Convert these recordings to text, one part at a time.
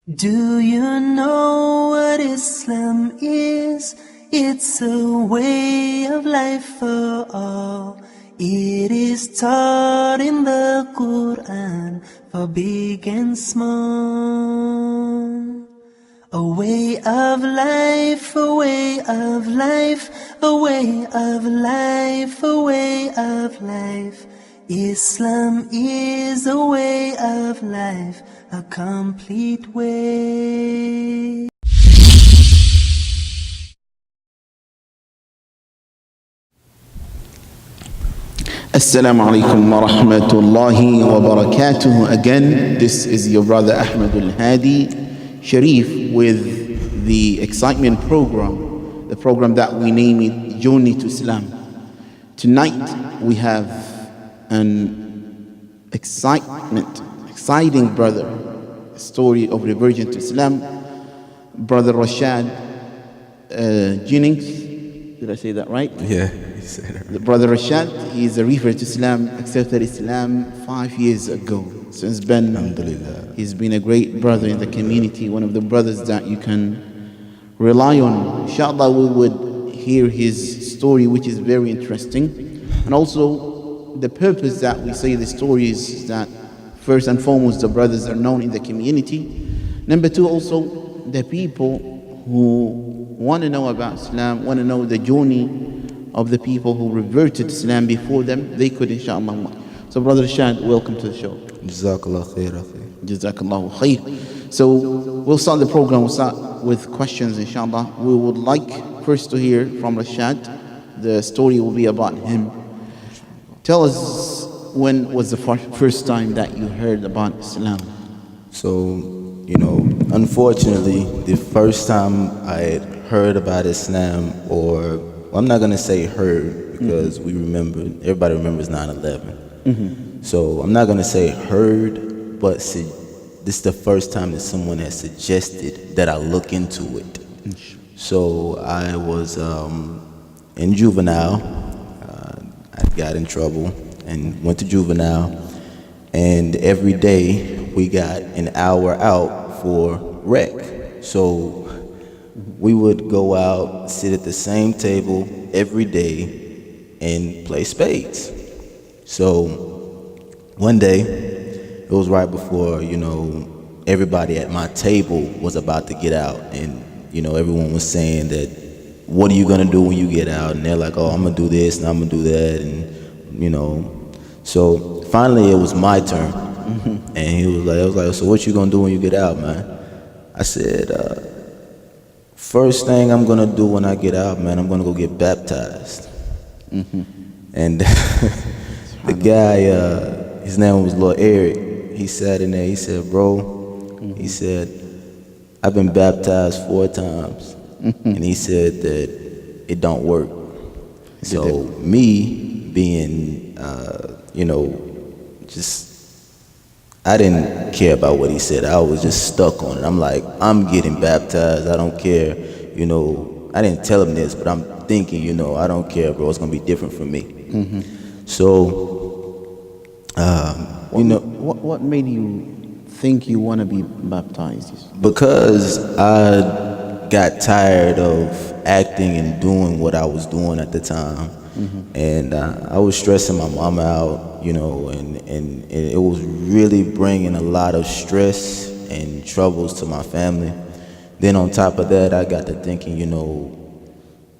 Do you know what Islam is? It's a way of life for all. It is taught in the Quran for big and small. A way of life, a way of life, a way of life, a way of life. Islam is a way of life, a complete way. Assalamu alaikum wa rahmatullahi wa barakatuh. Again, this is your brother Ahmed al-Hadi Sharif with the excitement program, the program that we name it Journey to Islam. Tonight we have an exciting brother, a story of reversion to Islam, brother Rashad Jennings. Did I say that right? Yeah, you said it. The brother Rashad, he is a revert to Islam, accepted Islam 5 years ago. Since then, Alhamdulillah. he's been a great brother in the community, one of the brothers that you can rely on. Inshallah, we would hear his story, which is very interesting. And also, the purpose that we say the story is that, first and foremost, the brothers are known in the community. Number two, also, the people who want to know about Islam, want to know the journey of the people who reverted to Islam before them, they could, inshallah. So, Brother Rashad, welcome to the show. Jazakallah khair, akhi. Jazakallahu khair. So, we'll start the program. We'll start with questions, inshallah. We would like first to hear from Rashad. The story will be about him. Tell us, when was the first time that you heard about Islam? So, unfortunately, the first time I had heard about Islam, or I'm not going to say heard, because everybody remembers 9/11. So I'm not going to say heard, but this is the first time that someone has suggested that I look into it. So I was in juvenile. I got in trouble and went to juvenile. And every day we got an hour out for rec. So we would go out, sit at the same table every day and play spades. So one day, it was right before, everybody at my table was about to get out. And, everyone was saying that, what are you going to do when you get out? And they're like, oh, I'm going to do this and I'm going to do that. And, so finally it was my turn. And I was like, so what you going to do when you get out, man? I said, first thing I'm going to do when I get out, man, I'm going to go get baptized. And the guy, his name was Lord Eric. He sat in there, he said, bro, he said, I've been baptized 4 times. And he said that it don't work. So me being, I didn't care about what he said. I was just stuck on it. I'm like, I'm getting baptized. I don't care. I didn't tell him this, but I'm thinking, I don't care, bro. It's going to be different for me. So, what made you think you want to be baptized? Because I got tired of acting and doing what I was doing at the time. And I was stressing my mom out, and it was really bringing a lot of stress and troubles to my family. Then on top of that, I got to thinking,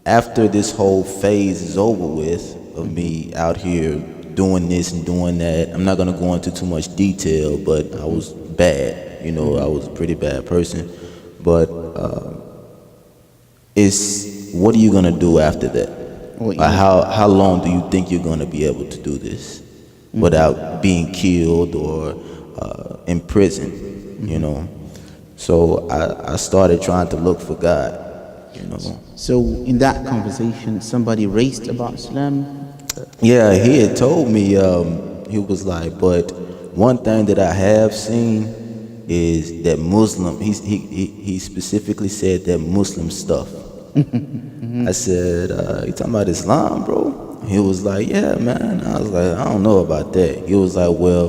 after this whole phase is over with of me out here doing this and doing that, I'm not going to go into too much detail, but I was bad. I was a pretty bad person. But what are you going to do after that? How long do you think you're going to be able to do this without being killed or in prison, So I started trying to look for God, So in that conversation, somebody raised about Islam? Yeah, he had told me, he was like, but one thing that I have seen is that he specifically said that Muslim stuff. I said, you talking about Islam, bro? He was like, yeah, man. I was like, I don't know about that. He was like, well,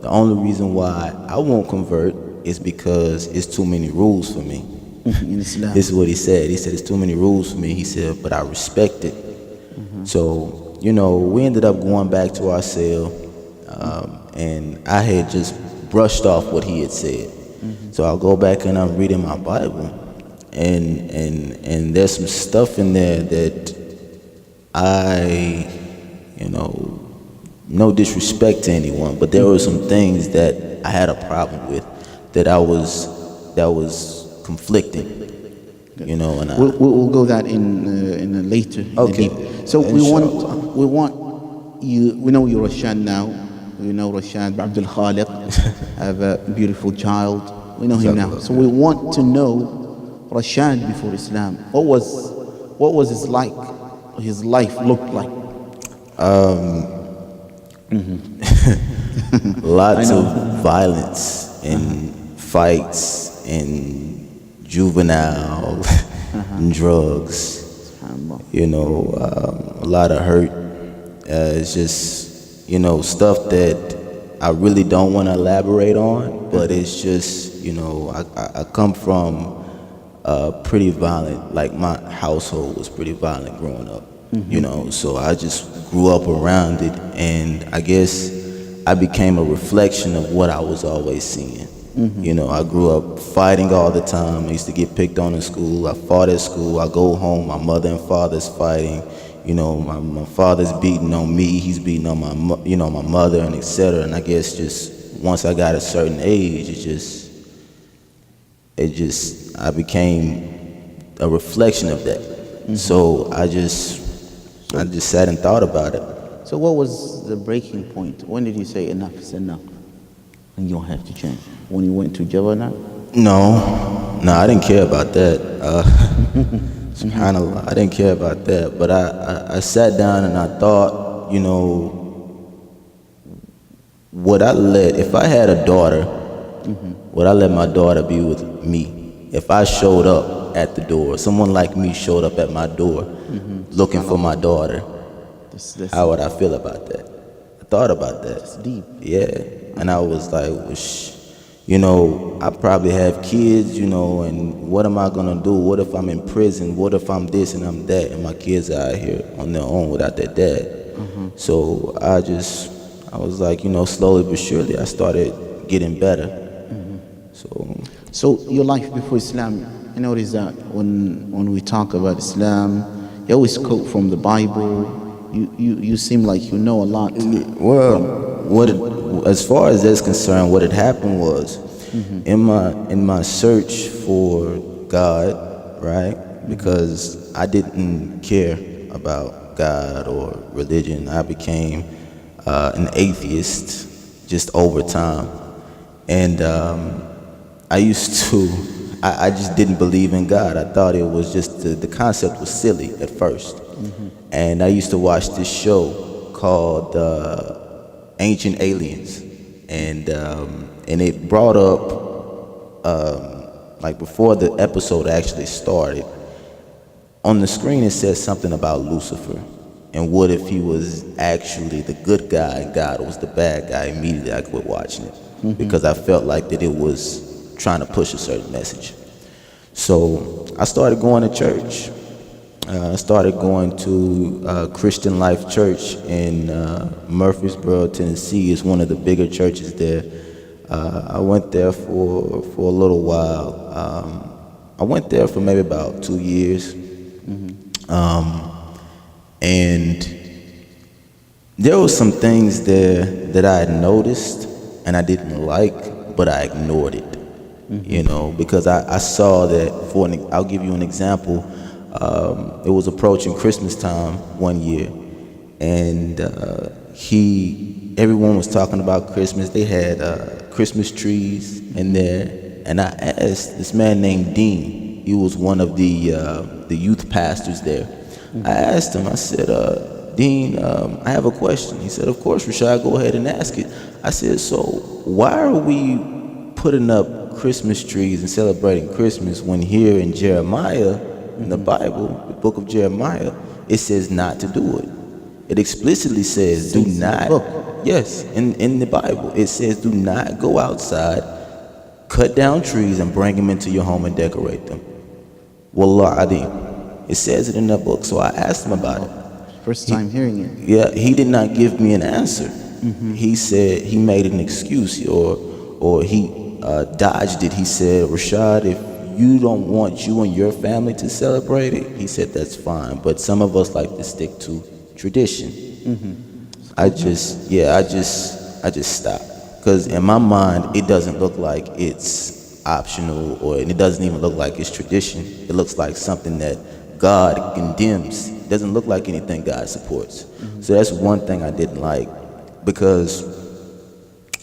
the only reason why I won't convert is because it's too many rules for me. In Islam. This is what he said. He said, it's too many rules for me. He said, but I respect it. So, we ended up going back to our cell, and I had just brushed off what he had said. So I'll go back and I'm reading my Bible, and there's some stuff in there that no disrespect to anyone, but there were some things that I had a problem with, that was conflicting, and we'll go that in a later. Okay. So Inshallah. we want you. We know you're Rashad now. We know Rashad Abdul Khaliq have a beautiful child. We know him now. So we want to know Rashad before Islam. What was his like? His life looked like. Lots of violence and fights and juvenile and drugs. A lot of hurt. It's just stuff that I really don't want to elaborate on, but it's just I come from pretty violent. Like my household was pretty violent growing up. So I just grew up around it, and I guess I became a reflection of what I was always seeing. I grew up fighting all the time. I used to get picked on in school. I fought at school. I go home, my mother and father's fighting. My father's beating on me. He's beating on my mother, and etc. And I guess just once I got a certain age, I became a reflection of that. So I just sat and thought about it. So what was the breaking point? When did you say enough is enough and you don't have to change? When you went to Javana? No, I didn't care about that. SubhanAllah, I didn't care about that. But I sat down and I thought, if I had a daughter, would I let my daughter be with me? If I showed up at the door, someone like me showed up at my door looking for my daughter, how would I feel about that? I thought about that. That's deep. Yeah. And I was like, I probably have kids, and what am I gonna do? What if I'm in prison? What if I'm this and I'm that, and my kids are out here on their own without their dad? So I was like, slowly but surely I started getting better. So your life before Islam, I notice that when we talk about Islam, you always quote from the Bible. You seem like you know a lot. Well, as far as that's concerned, what had happened was in my search for God, right? Because I didn't care about God or religion. I became an atheist just over time, and I just didn't believe in God. I thought it was just the concept was silly at first. And I used to watch this show called Ancient Aliens, and it brought up like before the episode actually started, on the screen it said something about Lucifer, and what if he was actually the good guy and God was the bad guy. Immediately I quit watching it because I felt like that it was trying to push a certain message. So I started going to church. I started going to Christian Life Church in Murfreesboro, Tennessee. It's one of the bigger churches there. I went there for a little while. I went there for maybe about 2 years. And there were some things there that I had noticed and I didn't like, but I ignored it. Because I saw that I'll give you an example. It was approaching Christmas time one year, and everyone was talking about Christmas. They had Christmas trees in there, and I asked this man named Dean. He was one of the youth pastors there. I asked him, I said, Dean, I have a question. He said, of course, Rashad, go ahead and ask it. I said, so why are we putting up Christmas trees and celebrating Christmas when here in Jeremiah, in the Bible, the book of Jeremiah, it says not to do it. It explicitly says do not. Yes, in the Bible, it says do not go outside cut down trees and bring them into your home and decorate them. Wallah adim. It says it in that book. So I asked him about it. First time hearing it. Yeah, he did not give me an answer. He said he made an excuse, or he dodged it. He said, Rashad, if you don't want you and your family to celebrate it, he said that's fine. But some of us like to stick to tradition. I just stopped, because in my mind it doesn't look like it's optional, or it doesn't even look like it's tradition. It looks like something that God condemns. It doesn't look like anything God supports. So that's one thing I didn't like, because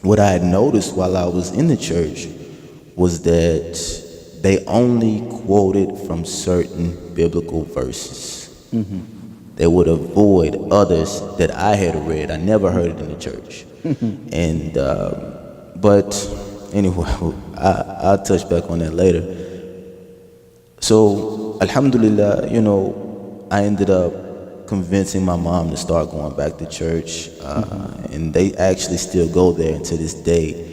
what I had noticed while I was in the church was that they only quoted from certain biblical verses. They would avoid others that I had read. I never heard it in the church. And but anyway, I'll touch back on that later. So alhamdulillah, I ended up convincing my mom to start going back to church, and they actually still go there to this day.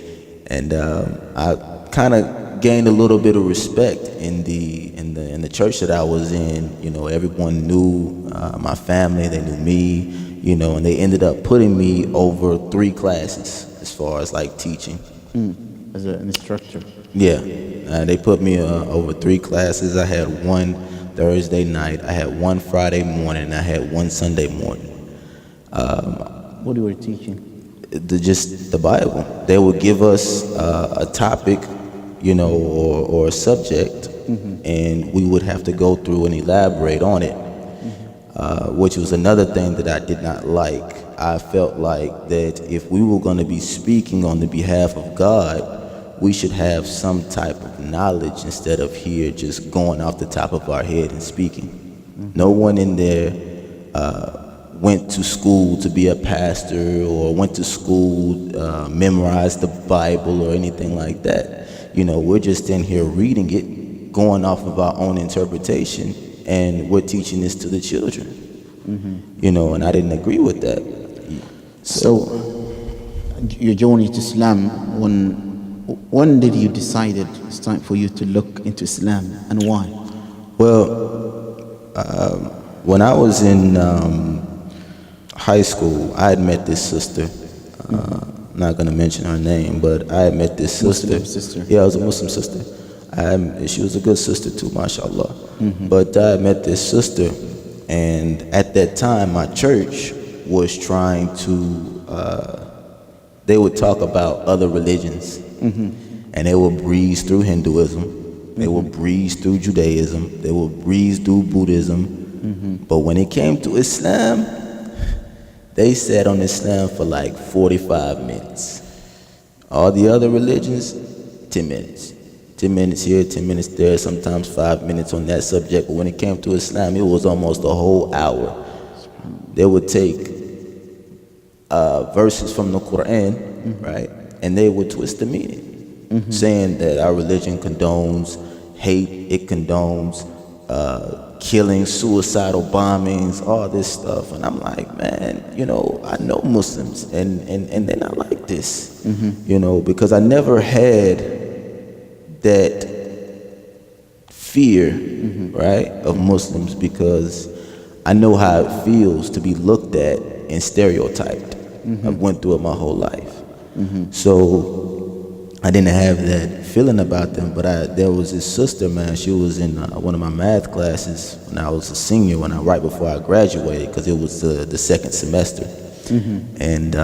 And I kind of gained a little bit of respect in the church that I was in. Everyone knew my family, they knew me, and they ended up putting me over 3 classes as far as like teaching. As an instructor. Yeah, they put me over 3 classes. I had 1 Thursday night, I had 1 Friday morning, and I had 1 Sunday morning. What you were teaching? Just the Bible. They would give us a topic, or a subject, and we would have to go through and elaborate on it, which was another thing that I did not like. I felt like that if we were going to be speaking on the behalf of God, we should have some type of knowledge instead of here just going off the top of our head and speaking. No one in there went to school to be a pastor, or went to school, memorized the Bible or anything like that. We're just in here reading it, going off of our own interpretation, and we're teaching this to the children. And I didn't agree with that. So your journey to Islam, when did you decide it's time for you to look into Islam, and why? Well, when I was in high school, I had met this sister. I'm not going to mention her name, but I had met this sister. Muslim sister. Yeah, it was a Muslim sister. She was a good sister too, mashallah. But I met this sister, and at that time, my church was trying to, they would talk about other religions, and they would breeze through Hinduism, they would breeze through Judaism, they would breeze through Buddhism. But when it came to Islam, they sat on Islam for like 45 minutes. All the other religions, 10 minutes. 10 minutes here, 10 minutes there, sometimes 5 minutes on that subject. But when it came to Islam, it was almost a whole hour. They would take verses from the Quran, right? And they would twist the meaning, saying that our religion condones hate, it condones killing, suicidal bombings, all this stuff. And I'm like, man, I know Muslims, and they're not like this, because I never had that fear, right, of Muslims, because I know how it feels to be looked at and stereotyped. I've went through it my whole life. So I didn't have that feeling about them, but there was this sister, man, she was in one of my math classes when I was a senior, right before I graduated, because it was the second semester. And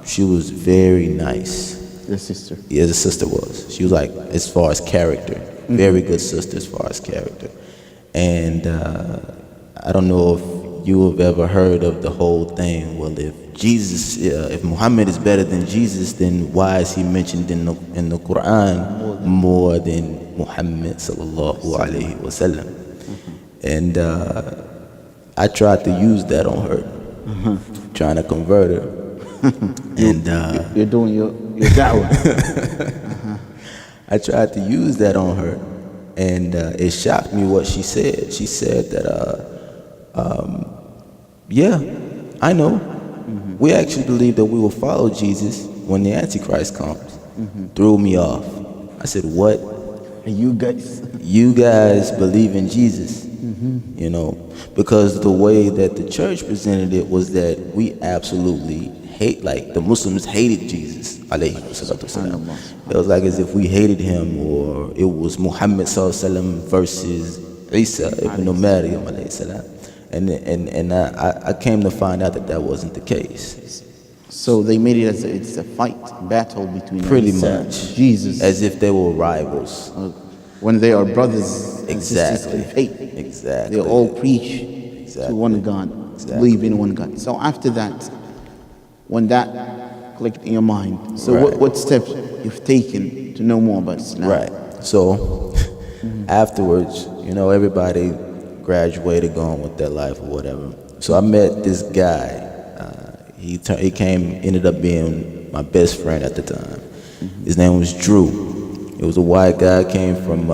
she was very nice. The sister? Yeah, the sister was. She was like, as far as character, very good sister as far as character. And I don't know if you have ever heard of the whole thing, well, if Muhammad is better than Jesus, then why is he mentioned in the Quran more than Muhammad sallallahu alaihi wasallam? And I tried to use that on her, trying to convert her. And you're doing your da'wah. I tried to use that on her, and it shocked me what she said. She said that, yeah, I know. We actually believe that we will follow Jesus when the Antichrist comes. Threw me off. I said, what? You guys. You guys believe in Jesus, you know, because the way that the church presented it was that we absolutely hate, like the Muslims hated Jesus, alayhi salatu wasalam. It was like as if we hated him, or it was Muhammad sallallahu alaihi wasallam versus Isa ibn Maryam alayhi salam. And I came to find out that that wasn't the case. So they made it as it's a fight, battle between Pretty Isa much. and Jesus, As if they were rivals. when they are brothers and sisters Exactly. in faith. Exactly. They all preach to Exactly. one God, believe in one God. So after that, when that clicked in your mind, so Right. what steps you've taken to know more about Islam? Right. So afterwards, you know, everybody graduated, going with their life or whatever. So I met this guy. Ended up being my best friend at the time. His name was Drew. He was a white guy, came from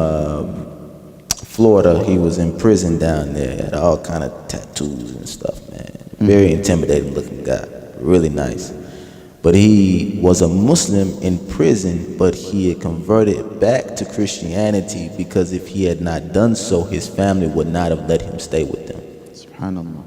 Florida. He was in prison down there, had all kind of tattoos and stuff, man. Very intimidating looking guy, really nice. But he was a Muslim in prison, but he had converted back to Christianity because if he had not done so, his family would not have let him stay with them. Subhanallah.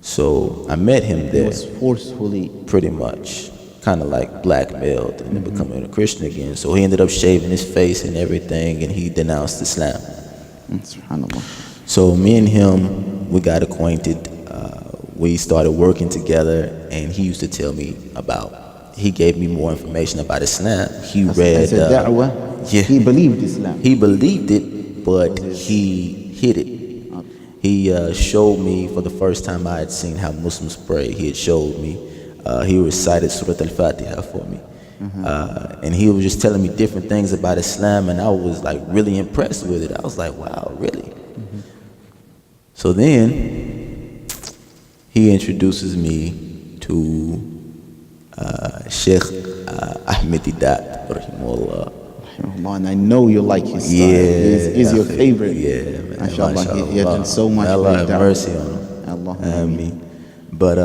So I met him He there. was forcefully. Pretty much, kind of like blackmailed into becoming a Christian again. So he ended up shaving his face and everything, and he denounced Islam. Subhanallah. So me and him, we got acquainted. We started working together, and he used to tell me he gave me more information about Islam. He read. As a da'wah, yeah. he believed Islam. He believed it, but he hid it. He showed me for the first time I had seen how Muslims pray. He had showed me. He recited Surah Al-Fatiha for me. And he was just telling me different things about Islam, and I was like really impressed with it. I was like, wow, really? So then he introduces me to Sheikh Ahmed Didat, rahimahullah. And I know you like his style. Yeah, He's your favorite. Yeah, man. MashaAllah. He has done so much. Allah for have da'wah. mercy on him. Allahumma. But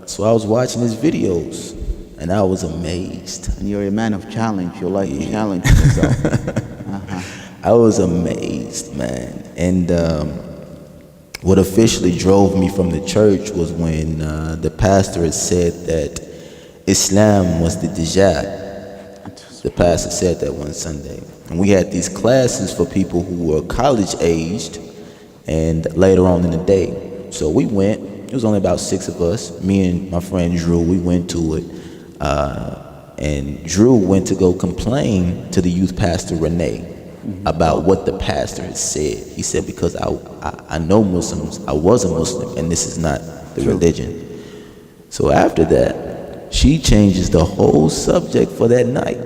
so I was watching his videos, and I was amazed. And you're a man of challenge. You like to challenge yourself. I was amazed, man. And what officially drove me from the church was when the pastor had said that Islam was the Dajjal. The pastor said that one Sunday. And we had these classes for people who were college-aged and later on in the day. So we went. It was only about 6 of us. Me and my friend Drew, we went to it. And Drew went to go complain to the youth pastor, Renee, about what the pastor had said. He said, because I know Muslims, I was a Muslim, and this is not the religion. So after that, she changes the whole subject for that night.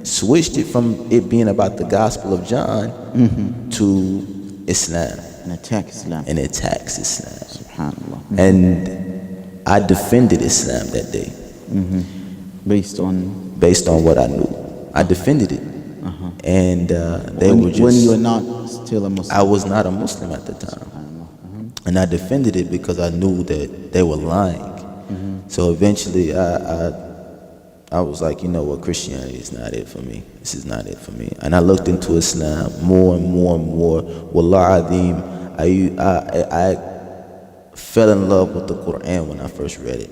Switched it from it being about the Gospel of John to Islam. And attack Islam. And attacks Islam. Subhanallah. And I defended Islam that day. Based on what I knew. I defended it. And they were just... When you were not still a Muslim. I was not a Muslim at the time. And I defended it because I knew that they were lying. So eventually I was like, you know what, Christianity is not it for me. This is not it for me. And I looked into Islam more and more and more. Wallah Adim, I fell in love with the Quran when I first read it.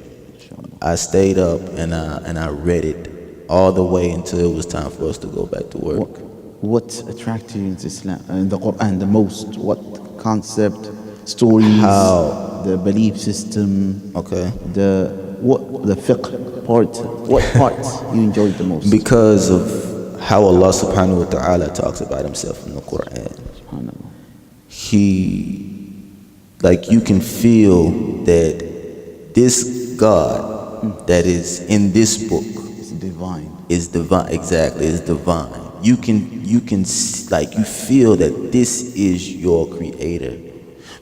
I stayed up and I read it all the way until it was time for us to go back to work. What attracted you into Islam, in the Quran the most? What concept, stories, the belief system, the fiqh part? What parts you enjoyed the most? Because of how Allah subhanahu wa ta'ala talks about himself in the Quran. You can feel that this God that is in this book is divine. Exactly, is divine. You feel that this is your creator.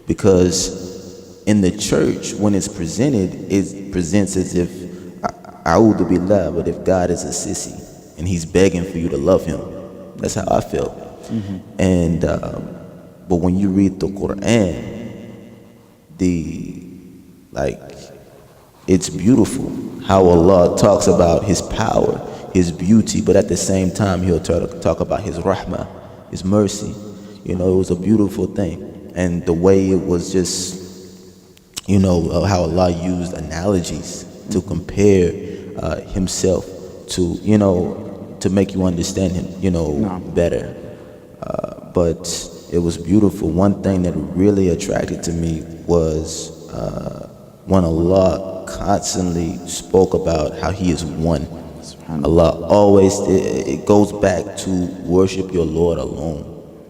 Because in the church, when it's presented, it presents as if A'udhu Billah, but if God is a sissy and he's begging for you to love him. That's how I felt. And but when you read the Quran, it's beautiful how Allah talks about his power. his beauty, but at the same time he'll talk about his rahmah, his mercy. You know, it was a beautiful thing. And the way it was just, you know, how Allah used analogies to compare himself to, you know, to make you understand him, you know, better. But it was beautiful. One thing that really attracted to me was when Allah constantly spoke about how He is one. Allah always, it goes back to worship your Lord alone.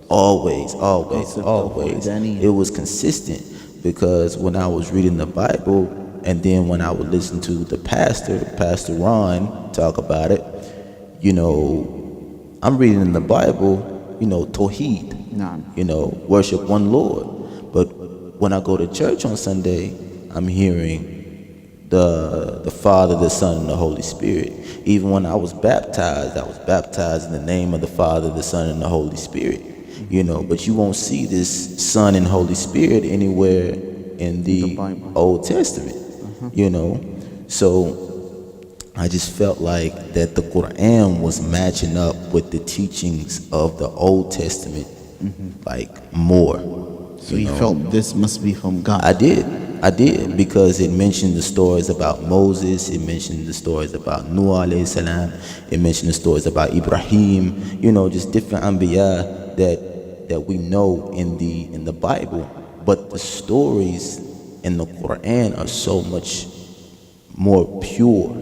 Always, always, always. It was consistent, because when I was reading the Bible, and then when I would listen to the Pastor Ron, talk about it, you know, I'm reading in the Bible, you know, Tawheed, you know, worship one Lord. But when I go to church on Sunday, I'm hearing the Father, the Son, and the Holy Spirit. Even when I was baptized in the name of the Father, the Son, and the Holy Spirit. You know, but you won't see this Son and Holy Spirit anywhere in the Old Testament. You know, so I just felt like that the Quran was matching up with the teachings of the Old Testament, like more. So you felt this must be from God? I did, because it mentioned the stories about Moses, it mentioned the stories about Nuh alayhi salam, it mentioned the stories about Ibrahim, you know, just different anbiya that we know in the Bible. But the stories in the Quran are so much more pure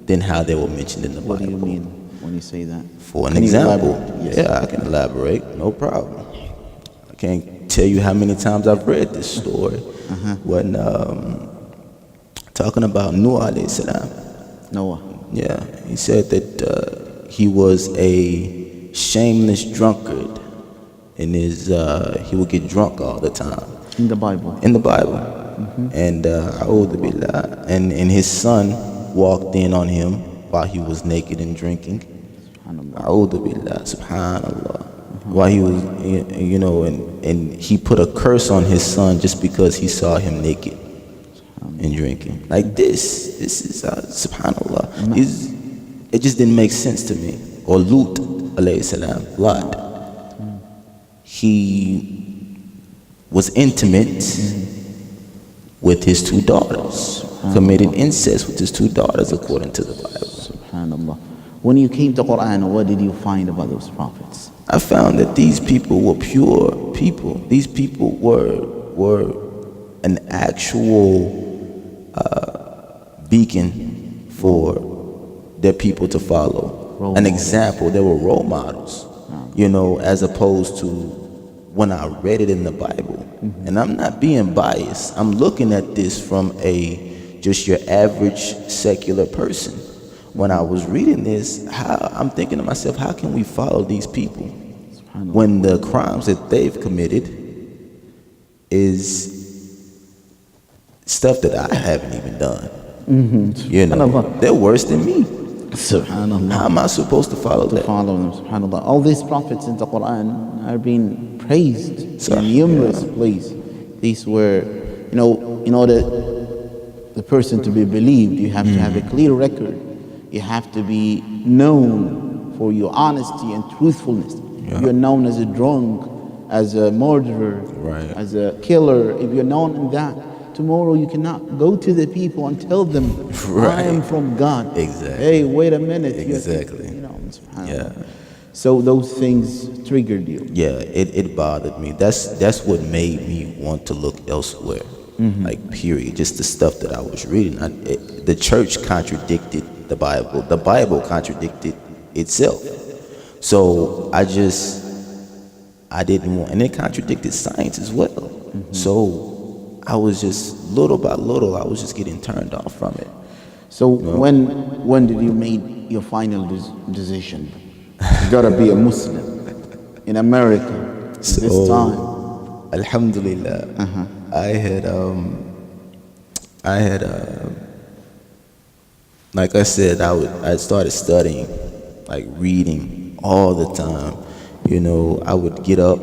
than how they were mentioned in the Bible. What do you mean when you say that? For an example, yeah, I can elaborate, no problem. I can't tell you how many times I've read this story. When talking about Noah alayhi salam. Noah. Yeah, he said that he was a shameless drunkard, and he would get drunk all the time. In the Bible. In the Bible. And a'udhu billah. And his son walked in on him while he was naked and drinking. A'udhu billah, subhanallah. While he was, you know, and he put a curse on his son just because he saw him naked and drinking. Like this is subhanallah. It just didn't make sense to me. Or Lut alayhi salam, Lot. He was intimate with his two daughters, committed incest with his two daughters according to the Bible. Subhanallah. When you came to Quran, what did you find about those prophets? I found that these people were pure people. These people were an actual beacon for their people to follow. An example. They were role models, you know, as opposed to when I read it in the Bible. And I'm not being biased. I'm looking at this from just your average secular person. When I was reading this, I'm thinking to myself, how can we follow these people when the crimes that they've committed is stuff that I haven't even done? You know, they're worse than me. Subhanallah. How am I supposed to follow that? Follow them, subhanallah. All these prophets in the Quran are being praised in numerous places. These were, you know, in order the person to be believed, you have to have a clear record. You have to be known for your honesty and truthfulness. If you're known as a drunk, as a murderer, as a killer, if you're known in that, tomorrow you cannot go to the people and tell them, I am from God. Exactly. Hey, wait a minute. Exactly. You know, so those things triggered you. Yeah, it bothered me. That's what made me want to look elsewhere. Like, period. Just the stuff that I was reading. The church contradicted the Bible. The Bible contradicted itself. So I didn't want, and it contradicted science as well. So I was just, little by little, I was just getting turned off from it. So when did you make your final decision? You gotta be a Muslim in America this time. Alhamdulillah. I had like I said, I started studying, like reading all the time. You know, I would get up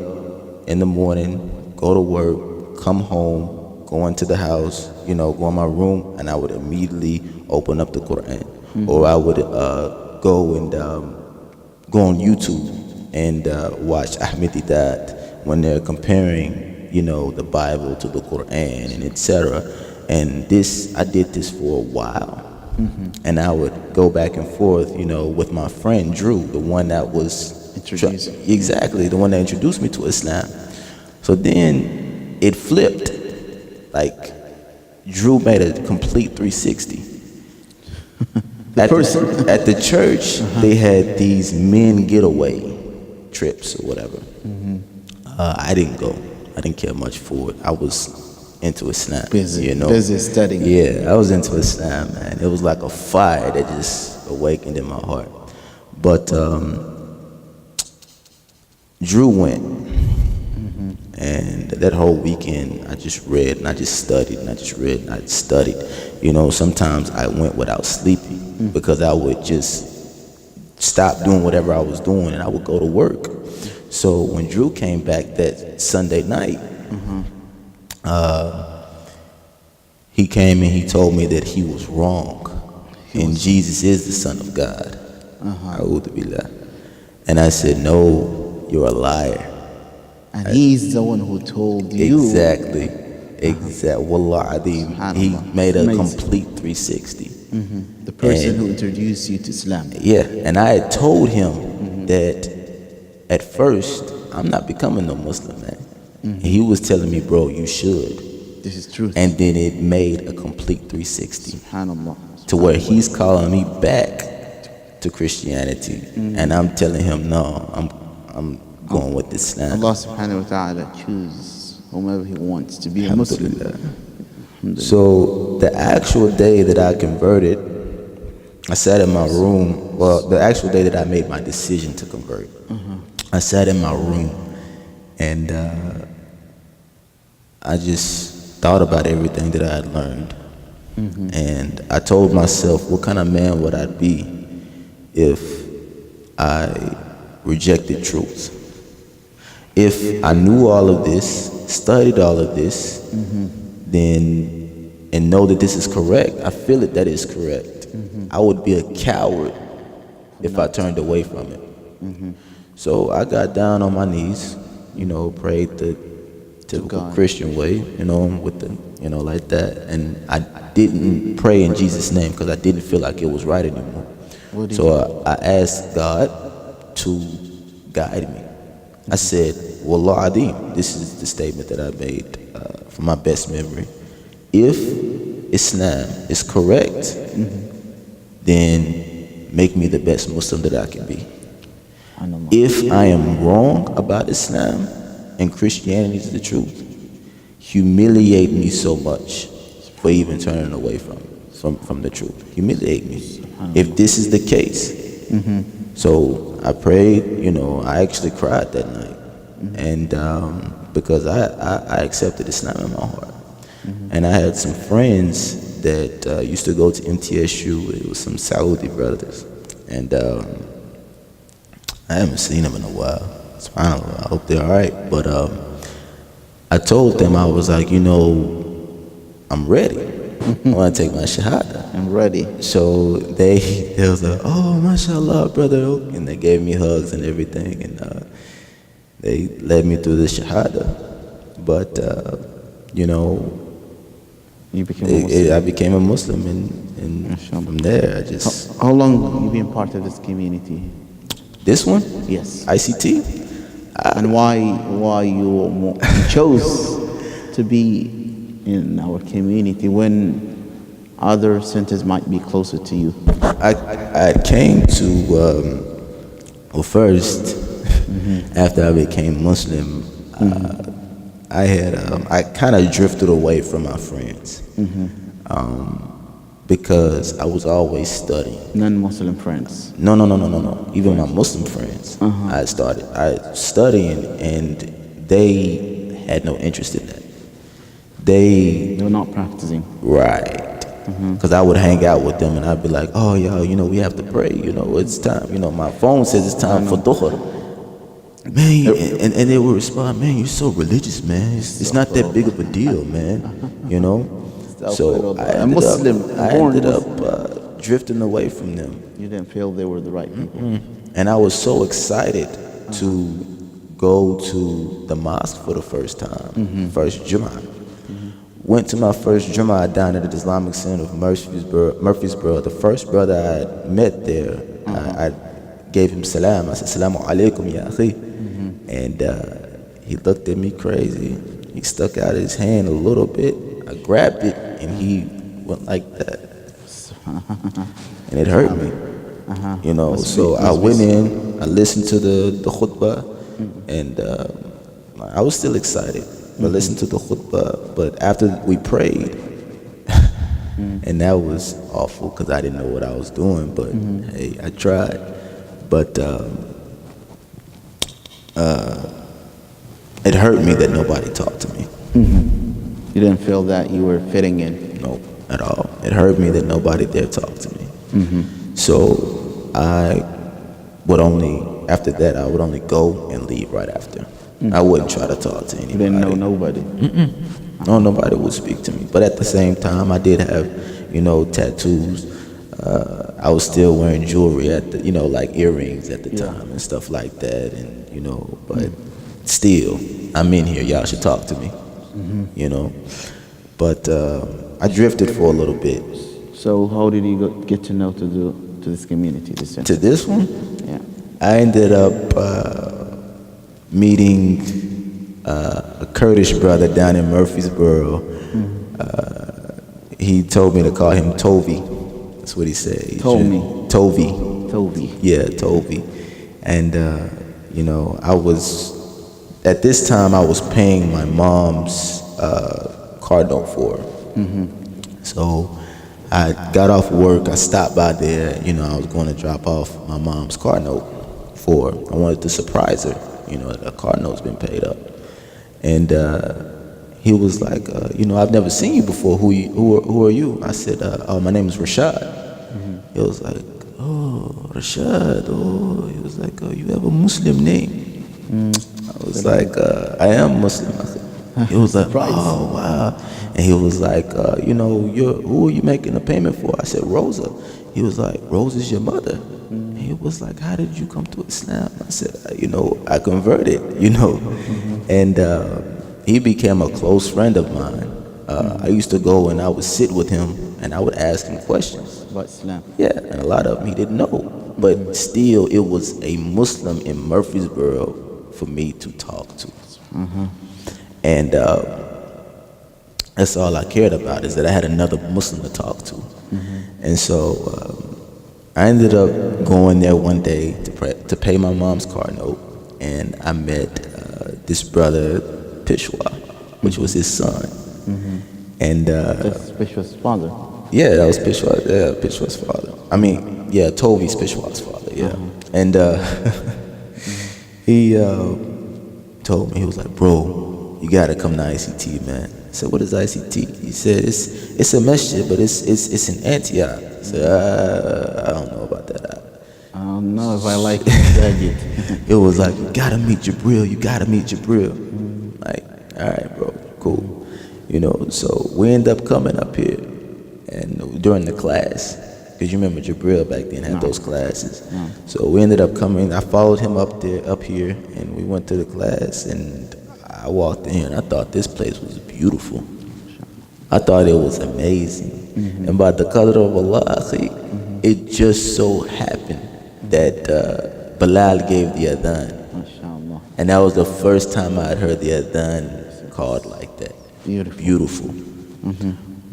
in the morning, go to work, come home, go into the house, you know, go in my room, and I would immediately open up the Quran. Or I would go on YouTube and watch Ahmed Didat when they're comparing, the Bible to the Quran and etc. And I did this for a while. And I would go back and forth, with my friend Drew, the one that was exactly the one that introduced me to Islam. So then it flipped. Like Drew made a complete 360. At the church, they had these men getaway trips or whatever. I didn't go. I didn't care much for it. I was into Islam. Busy studying. Yeah, I was into Islam, man. It was like a fire that just awakened in my heart. But Drew went. And that whole weekend, I just read and I just studied and I just read and I studied. Sometimes I went without sleeping because I would just stop doing whatever I was doing and I would go to work. So when Drew came back that Sunday night, he came and he told me that he was wrong and Jesus is the Son of God. And I said, no, you're a liar. And he's the one who told you. Exactly. Wallah Adim. He made a complete 360. The person who introduced you to Islam. Yeah, and I had told him that at first, I'm not becoming no Muslim, man. And he was telling me, bro, you should. This is truth. And then it made a complete 360. Subhanallah. To where he's calling me back to Christianity. And I'm telling him, no, I'm going with Islam. Allah subhanahu wa ta'ala chooses whomever he wants to be a Muslim. So the actual day that I converted, I sat in my room. Well, the actual day that I made my decision to convert, I sat in my room and I just thought about everything that I had learned. And I told myself, what kind of man would I be if I rejected truth? If I knew all of this, studied all of this, then, and know that this is correct, I feel it that is correct, I would be a coward if I turned away from it. So I got down on my knees, prayed the typical Christian way, with the, like that. And I didn't pray in Jesus' name because I didn't feel like it was right anymore. So I asked God to guide me. I said, Wallah Adim, this is the statement that I made from my best memory. If Islam is correct, then make me the best Muslim that I can be. If I am wrong about Islam and Christianity is the truth, humiliate me so much for even turning away from the truth. Humiliate me. If this is the case. So I prayed, I actually cried that night. And because I accepted Islam in my heart. And I had some friends that used to go to MTSU. It was some Saudi brothers. And I haven't seen them in a while. SubhanAllah, I hope they're all right. But I told them, I was like, I'm ready. I want to take my shahada. I'm ready. So they was like, oh, mashallah, brother. And they gave me hugs and everything. And they led me through the shahada. But, you became a Muslim. I became a Muslim. And from there, I just... How long have you been part of this community? This one? Yes. ICT? And why you chose to be in our community when other centers might be closer to you? I came to, first, after I became Muslim, I kind of drifted away from my friends because I was always studying. Non-Muslim friends? No. Even my Muslim friends. I studying, and they had no interest in that. They were not practicing. Right. Because I would hang out with them and I'd be like, oh, yo, we have to pray. It's time. My phone says it's time for dhuhr. Man, and they would respond, man, you're so religious, man. It's not that big of a deal, man. So I ended up drifting away from them. You didn't feel they were the right people. And I was so excited to go to the mosque for the first time, first Jummah. Went to my first Jummah down at the Islamic Center of Murfreesboro. The first brother I met there, I gave him salam. I said, Salamu alaikum ya akhi. And he looked at me crazy. He stuck out his hand a little bit. I grabbed it and he went like that. And it hurt me. You know, so I went in, I listened to the khutbah, and I was still excited. I listened to the khutbah, but after we prayed, and that was awful because I didn't know what I was doing, but hey, I tried. But it hurt me that nobody talked to me. You didn't feel that you were fitting in? No, at all. It hurt me that nobody dare talk to me. So I would only, after that, I would only go and leave right after. I wouldn't try to talk to anybody. You didn't know nobody? No, nobody would speak to me. But at the same time, I did have, you know, tattoos. I was still wearing jewelry at the, you know, like earrings at the time and stuff like that. And, you know, but still, I'm in here. Y'all should talk to me, you know. But I drifted for a little bit. So how did you get to know to this community? To this one? Yeah. I ended up meeting a Kurdish brother down in Murfreesboro. He told me to call him Tovi. That's what he said. Tovi. Tovi. Yeah, Tovi. And, you know, at this time, I was paying my mom's car note for her. So I got off work, I stopped by there, you know, I was going to drop off my mom's car note for her. I wanted to surprise her, you know, the car note's been paid up. And he was like, you know, I've never seen you before, who are you? I said, oh, my name is Rashad. He was like, oh, Rashad, oh, he was like, oh, you have a Muslim name. I was like, I am Muslim. He was like, oh, wow. And he was like, you know, who are you making a payment for? I said, Rosa. He was like, Rosa's your mother. And he was like, how did you come to Islam? I said, you know, I converted, you know. And he became a close friend of mine. I used to go and I would sit with him and I would ask him questions. About Islam? Yeah, and a lot of them he didn't know. But still, it was a Muslim in Murfreesboro for me to talk to. And that's all I cared about, is that I had another Muslim to talk to. And so I ended up going there one day to pay my mom's car note, and I met this brother, Peshwa, which was his son. And That's Peshwa's father? Yeah, that was Peshwa's father. I mean, yeah, Tovi's Peshwa's father, yeah. And he told me, he was like, bro, you gotta come to ICT, man. I said, what is ICT? He said, it's a masjid, but it's in Antioch. I said, I don't know about that. I don't know if I like it. It was like, you gotta meet Jabril, you gotta meet Jabril. Like, all right, bro, cool. You know, so we end up coming up here, and during the class, because you remember Jabril back then had those classes. So we ended up coming, I followed him up here, and we went to the class, and I walked in, I thought this place was beautiful. I thought it was amazing. And by the qadr of Allah, it just so happened that Bilal gave the adhan. And that was the first time I had heard the adhan called like that. Beautiful.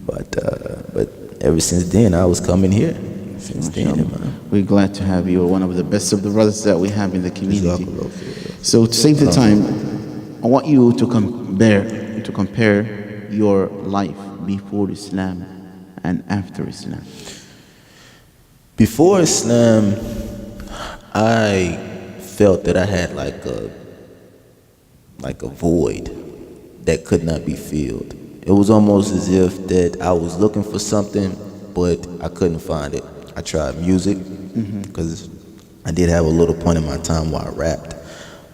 But ever since then, I was coming here. Since then, man. We're glad to have you. One of the best of the brothers that we have in the community. So to save the time, I want you to compare your life before Islam and after Islam. Before Islam, I felt that I had like a void that could not be filled. It was almost as if that I was looking for something, but I couldn't find it. I tried music, because I did have a little point in my time where I rapped,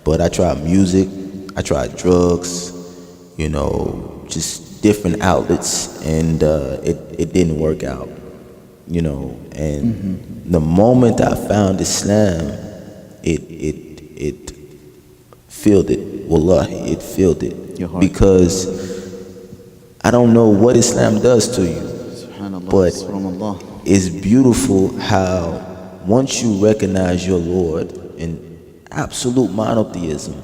but I tried music, I tried drugs, you know, just different outlets, and it didn't work out. you know. And the moment I found Islam, it filled it. Wallahi, it filled it. Your heart. Because I don't know what Islam does to you, Subhanallah, but it's from Allah. it's beautiful how once you recognize your Lord in absolute monotheism,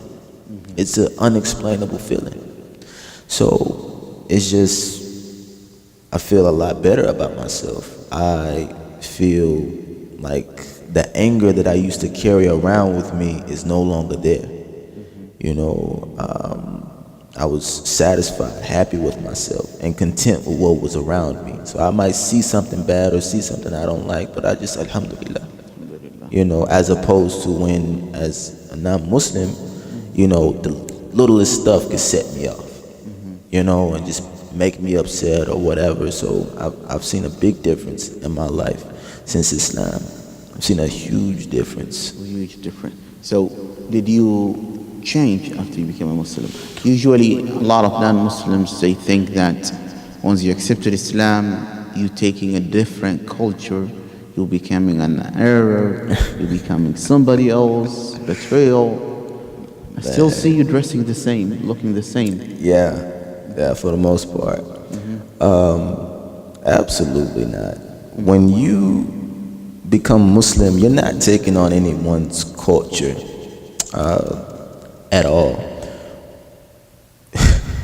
it's an unexplainable feeling. So it's just, I feel a lot better about myself. I feel like the anger that I used to carry around with me is no longer there. You know, I was satisfied, happy with myself, and content with what was around me. So I might see something bad or see something I don't like, but I just, alhamdulillah. You know, as opposed to when, as a non-Muslim, you know, the littlest stuff could set me off, you know, and just make me upset or whatever. So I've seen a big difference in my life since Islam. I've seen a huge difference. Huge difference. So did you change after you became a Muslim? Usually a lot of non-Muslims, they think that once you accepted Islam, you taking a different culture, you're becoming an error, you're becoming somebody else, betrayal. I still see you dressing the same, looking the same. Yeah, for the most part. Absolutely not. When you become Muslim, you're not taking on anyone's culture at all.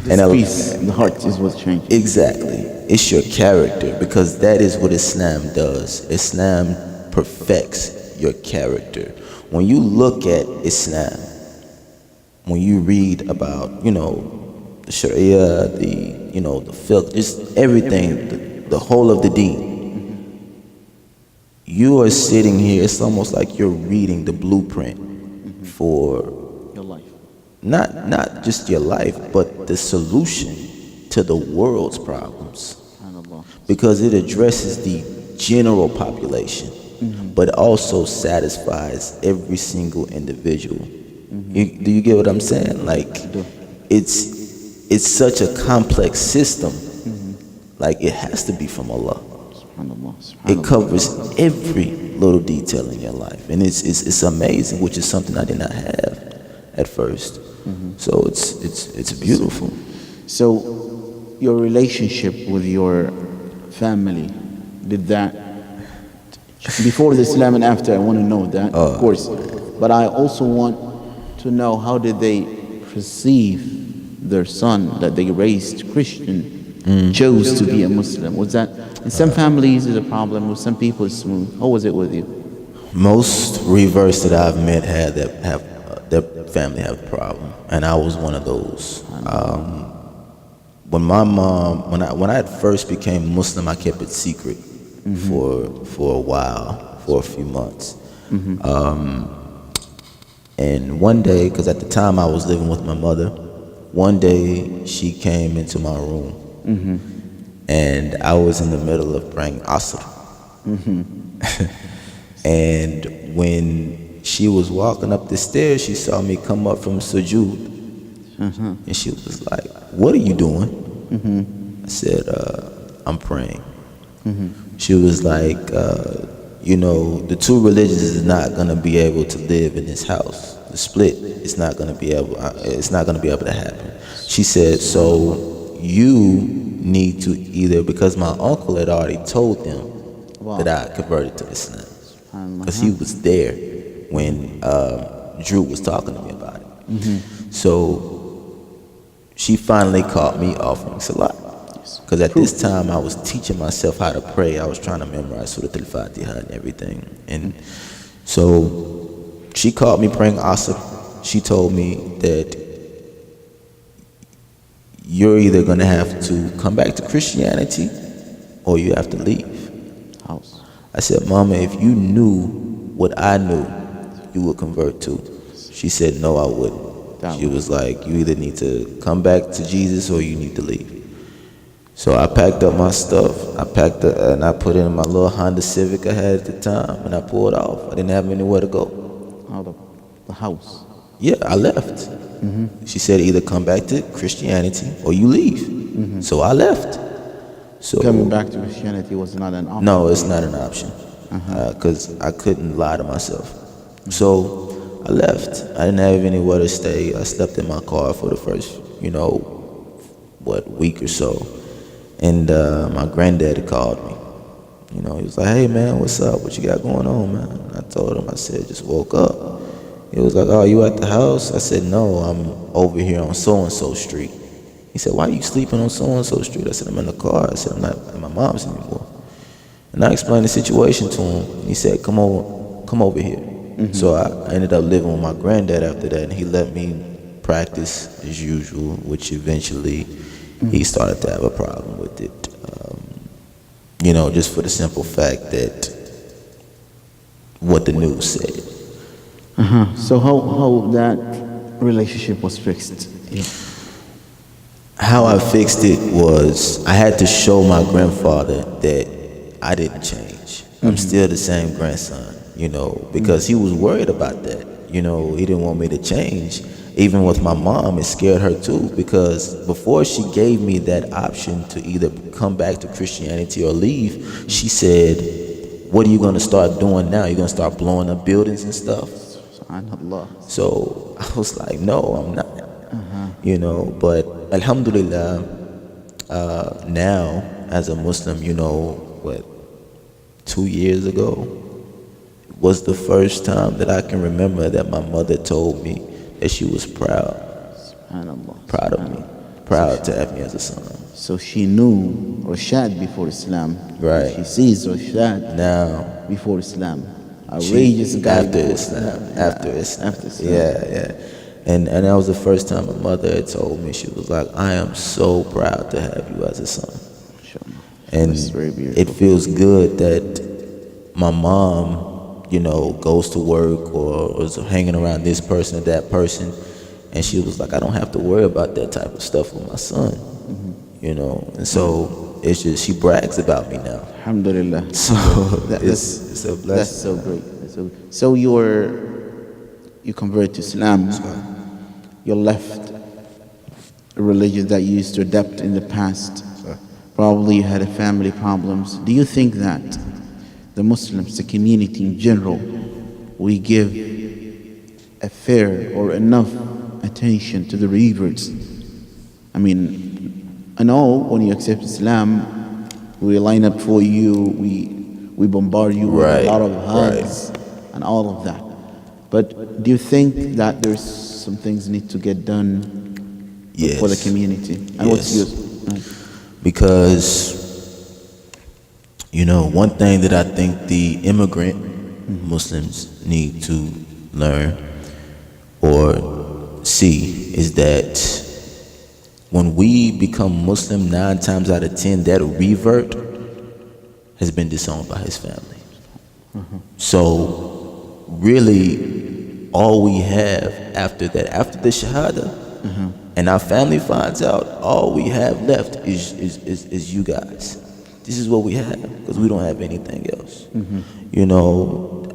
The peace in the heart is what changed. Exactly. It's your character, because that is what Islam does. Islam perfects your character. When you look at Islam, when you read about, you know, the Sharia, the fiqh, just everything, the whole of the deen, you are sitting here, it's almost like you're reading the blueprint for Your life. not just your life, but the solution to the world's problems. SubhanAllah. Because it addresses the general population, but also satisfies every single individual. Do you get what I'm saying? Like, it's such a complex system. Like, it has to be from Allah. SubhanAllah. It covers every little detail in your life, and it's amazing, which is something I did not have at first. So it's beautiful. So your relationship with your family, did that before the Islam and after? I want to know that, of course, but I also want to know, how did they perceive their son that they raised Christian, chose to be a Muslim? Was that in some families is a problem, with some people it's smooth? How was it with you? Most reverse that I've met had their family have a problem, and I was one of those. When my mom, when I first became Muslim, I kept it secret for a while, for a few months. And one day, because at the time I was living with my mother, one day she came into my room, and I was in the middle of praying Asr. And when she was walking up the stairs, she saw me come up from sujood, and she was like, "What are you doing?" I said, "I'm praying." She was like, "You know, the two religions is not gonna be able to live in this house. The split is not gonna be able. It's not gonna be able to happen." She said, "So you need to either," because my uncle had already told them that I converted to Islam, because he was there when Drew was talking to me about it. So she finally caught me offering salat. Because at this time I was teaching myself how to pray. I was trying to memorize Surah Al-Fatiha and everything. And so she caught me praying Asr. She told me that you're either going to have to come back to Christianity or you have to leave. House. I said, "Mama, if you knew what I knew, you would convert too." She said, "No, I wouldn't." She was like, "You either need to come back to Jesus or you need to leave." So I packed up my stuff. I packed it and I put it in my little Honda Civic I had at the time, and I pulled off. I didn't have anywhere to go. Out of the house. Yeah, I left. She said, "Either come back to Christianity or you leave." So I left. So Coming back to Christianity was not an option. no, it's not an option because I couldn't lie to myself. So I left. I didn't have anywhere to stay. I slept in my car for the first, week or so. And my granddaddy called me. He was like, "Hey man, what's up? What you got going on, man?" And I told him, I said, "Just woke up." He was like, "Oh, you at the house?" I said, "No, I'm over here on so-and-so street." He said, "Why are you sleeping on so-and-so street?" I said, "I'm in the car." I said, "I'm not at my mom's anymore." And I explained the situation to him. He said, come over here. So I ended up living with my granddad after that, and he let me practice as usual, which eventually he started to have a problem with it. Just for the simple fact that what the news said. So how that relationship was fixed? Yeah. How I fixed it was I had to show my grandfather that I didn't change. I'm still the same grandson, because he was worried about that. He didn't want me to change. Even with my mom, it scared her too, because before she gave me that option to either come back to Christianity or leave, she said, "What are you going to start doing now? You're going to start blowing up buildings and stuff?" SubhanAllah. So I was like, "No, I'm not." But alhamdulillah, now as a Muslim, 2 years ago was the first time that I can remember that my mother told me that she was proud of me, proud to have me as a son. So she knew Rashad before Islam. Right. She sees Rashad Now, before Islam. Outrageous guy after before Islam, Yeah. after Islam. After Islam. Yeah. And that was the first time my mother had told me, she was like, "I am so proud to have you as a son." And That's very beautiful. it feels good that my mom, goes to work or is hanging around this person or that person, and she was like, "I don't have to worry about that type of stuff with my son." And so it's just, she brags about me now. Alhamdulillah. So It's a blessing. That's so great. So you converted to Islam. You left a religion that you used to adapt in the past. Probably you had family problems. Do you think that the Muslims, the community in general, we give a fair or enough attention to the reverts? I mean, I know when you accept Islam, we line up for you, we bombard you with a lot of hugs and all of that. But do you think that there's some things need to get done for the community? And what's yours? Because, one thing that I think the immigrant Muslims need to learn or see is that when we become Muslim, 9 times out of 10, that revert has been disowned by his family. So really, all we have after that, after the Shahada, and our family finds out, all we have left is you guys. This is what we have, because we don't have anything else.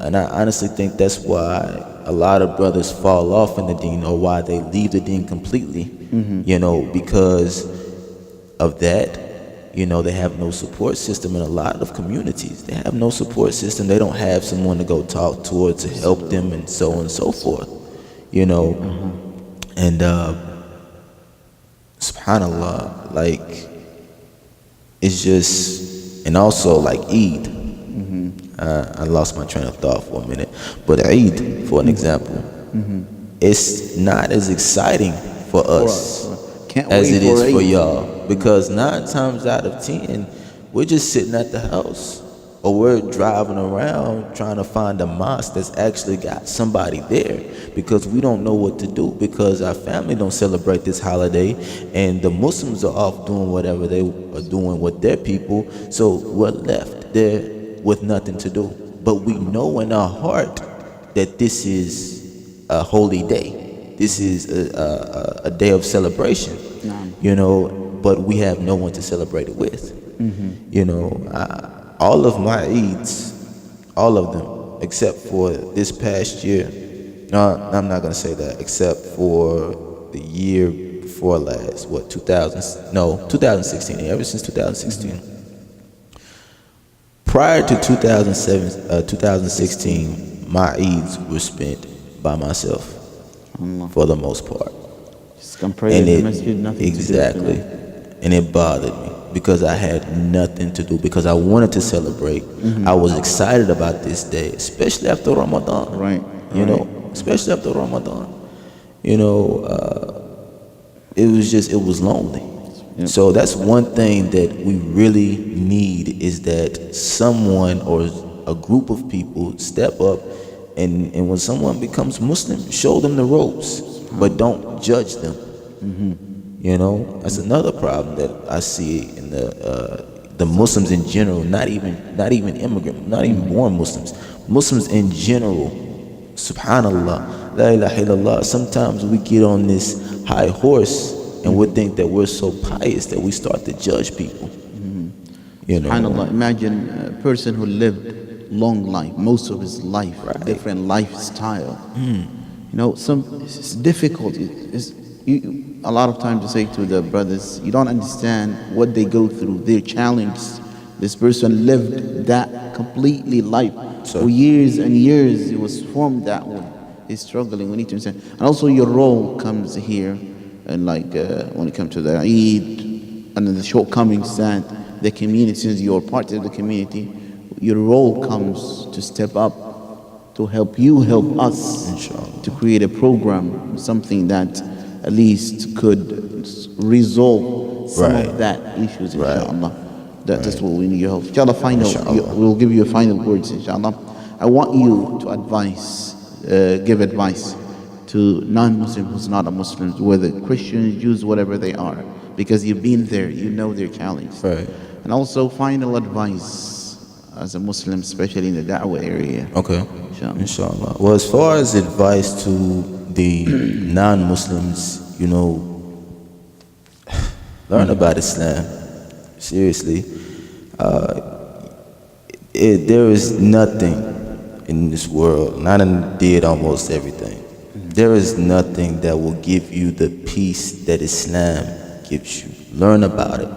And I honestly think that's why a lot of brothers fall off in the deen, or why they leave the deen completely, because of that. They have no support system in a lot of communities. They have no support system. They don't have someone to go talk to or to help them, and so on and so forth. And subhanallah, like, it's just, and also like Eid. I lost my train of thought for a minute, but Eid, for an example, it's not as exciting for us as it is for y'all, because 9 times out of 10, we're just sitting at the house, or we're driving around trying to find a mosque that's actually got somebody there, because we don't know what to do, because our family don't celebrate this holiday, and the Muslims are off doing whatever they are doing with their people, so we're left there with nothing to do. But we know in our heart that this is a holy day. This is a day of celebration, but we have no one to celebrate it with. All of my Eids, all of them, except for this past year. No, I'm not gonna say that. Except for the year before last, 2016. Ever since 2016, prior to 2016, my Eids were spent by myself for the most part. Just come pray in the masjid, nothing exactly, to do. and it bothered me because I had nothing to do, because I wanted to celebrate. I was excited about this day, especially after Ramadan. Right. You know, especially after Ramadan. You know, it was lonely. Yep. So that's one thing that we really need, is that someone or a group of people step up, and when someone becomes Muslim, show them the ropes, but don't judge them. You know, that's another problem that I see in the Muslims in general, not even immigrant, not even born Muslims. Muslims in general, subhanallah, la ilaha illallah. Sometimes we get on this high horse and we think that we're so pious that we start to judge people. You know, SubhanAllah, imagine a person who lived long life, most of his life, different lifestyle. You know, it's difficult. A lot of times I say to the brothers, you don't understand what they go through, their challenges. This person lived that completely life for years and years. He was formed that way. He's struggling. We need to understand. And also your role comes here, and like when it comes to the Eid and the shortcomings that the community, since you're part of the community, your role comes to step up, to help you help us, inshallah, to create a program, something that at least could resolve some of that issues, inshallah. That's what we need your help. Inshallah, we'll give you a final words, inshallah. I want you to give advice to non-Muslims who's not a Muslim, whether Christians, Jews, whatever they are, because you've been there, you know their challenge. Right. And also final advice as a Muslim, especially in the da'wah area. Okay. Inshallah. Well, as far as advice to the non-Muslims, you know, learn about Islam. Seriously. There is nothing in this world, and I did almost everything. There is nothing that will give you the peace that Islam gives you. Learn about it.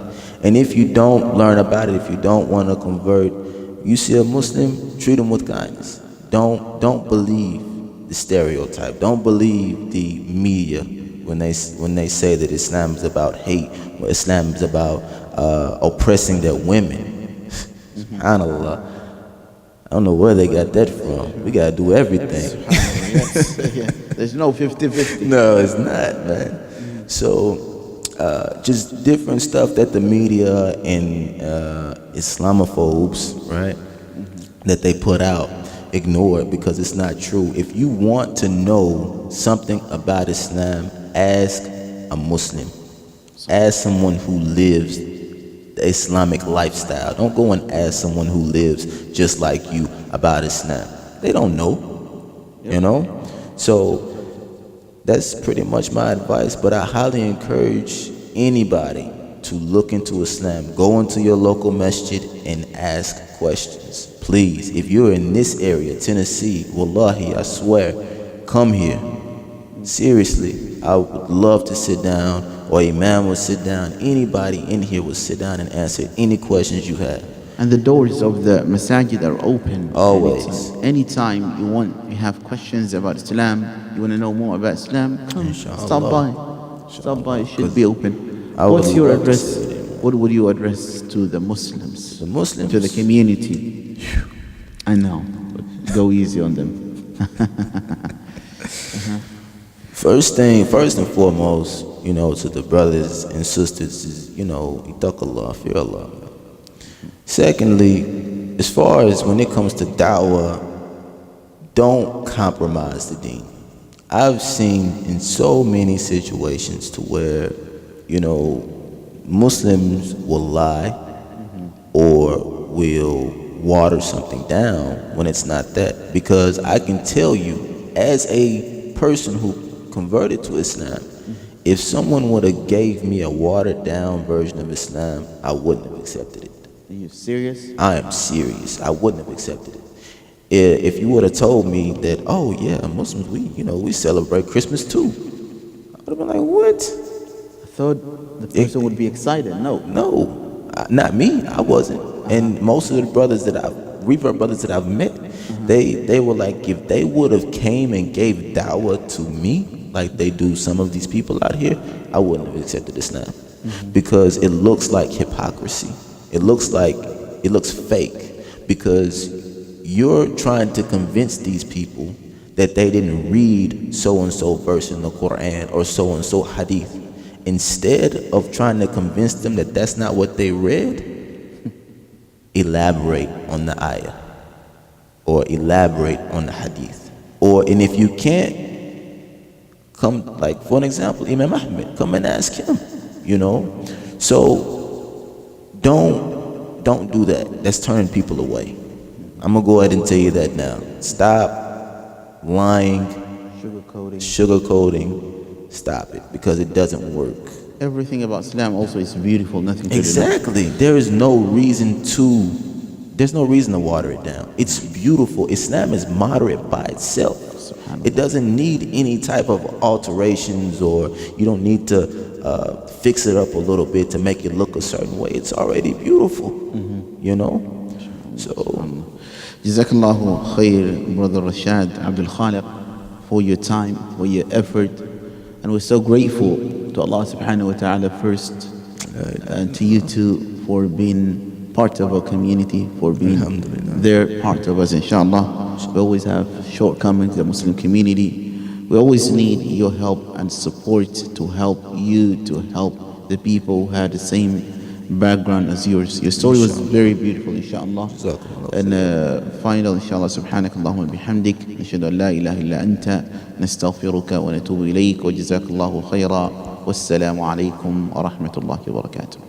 And if you don't learn about it, if you don't want to convert, you see a Muslim, treat him with kindness. Don't believe the stereotype. Don't believe the media when they say that Islam is about hate, or Islam is about oppressing their women. SubhanAllah. I don't know where they got that from. We gotta do everything. There's no 50-50. No, it's not, man. So just different stuff that the media and Islamophobes, right, that they put out, ignore it, because it's not true. If you want to know something about Islam, ask a Muslim. Ask someone who lives the Islamic lifestyle. Don't go and ask someone who lives just like you about Islam. They don't know, you know? So that's pretty much my advice, but I highly encourage anybody to look into Islam. Go into your local masjid and ask questions. Please, if you're in this area, Tennessee, wallahi, I swear, come here. Seriously, I would love to sit down, or Imam would sit down. Anybody in here would sit down and answer any questions you have. And the doors of the masajid are open. Always. Anytime you have questions about Islam, you want to know more about Islam, come, stop by. Stop by, it should be open. What's your address? What would you address to the Muslims? The Muslims? To the community. I know, but go easy on them. First and foremost, you know, to the brothers and sisters is, you know, ittaqullah, fear Allah. Secondly, as far as when it comes to da'wah, don't compromise the deen. I've seen in so many situations to where, you know, Muslims will lie or will water something down when it's not that. Because I can tell you, as a person who converted to Islam, if someone would have gave me a watered down version of Islam, I wouldn't have accepted it. Are you serious? I am serious. I wouldn't have accepted it. If you would have told me that, oh yeah, Muslims, we celebrate Christmas too, I would have been like, what? I thought the person would be excited. No, not me. I wasn't. And most of the brothers that revert brothers that I've met, they were like, if they would have came and gave dawah to me like they do some of these people out here, I wouldn't have accepted Islam. Because it looks like hypocrisy. It looks fake, because you're trying to convince these people that they didn't read so and so verse in the Quran or so and so hadith. Instead of trying to convince them that that's not what they read, elaborate on the ayah or elaborate on the hadith. And if you can't, come, like for an example, Imam Ahmed, come and ask him, So don't do that. That's turning people away. I'm gonna go ahead and tell you that now. Stop lying, sugarcoating. Stop it, because it doesn't work. Everything about Islam also is beautiful, nothing to Exactly. There's no reason to water it down. It's beautiful. Islam is moderate by itself. It doesn't need any type of alterations, or you don't need to fix it up a little bit to make it look a certain way. It's already beautiful, So, Jazakallahu khair, Brother Rashad Abdul Khaliq, for your time, for your effort. And we're so grateful to Allah subhanahu wa ta'ala first, and to you too for being part of our community, for being there, part of us, inshallah. We always have shortcomings, the Muslim community. We always need your help and support to help you, to help the people who had the same background as yours. Your story was very beautiful, inshallah. And final, inshallah, subhanakallahumma bihamdik, nashhadu an la ilaha illa anta, nastaghfiruka wa natubu ilayk, wa jazakallahu khayra, wassalamu alaykum wa rahmatullahi wa barakatuh.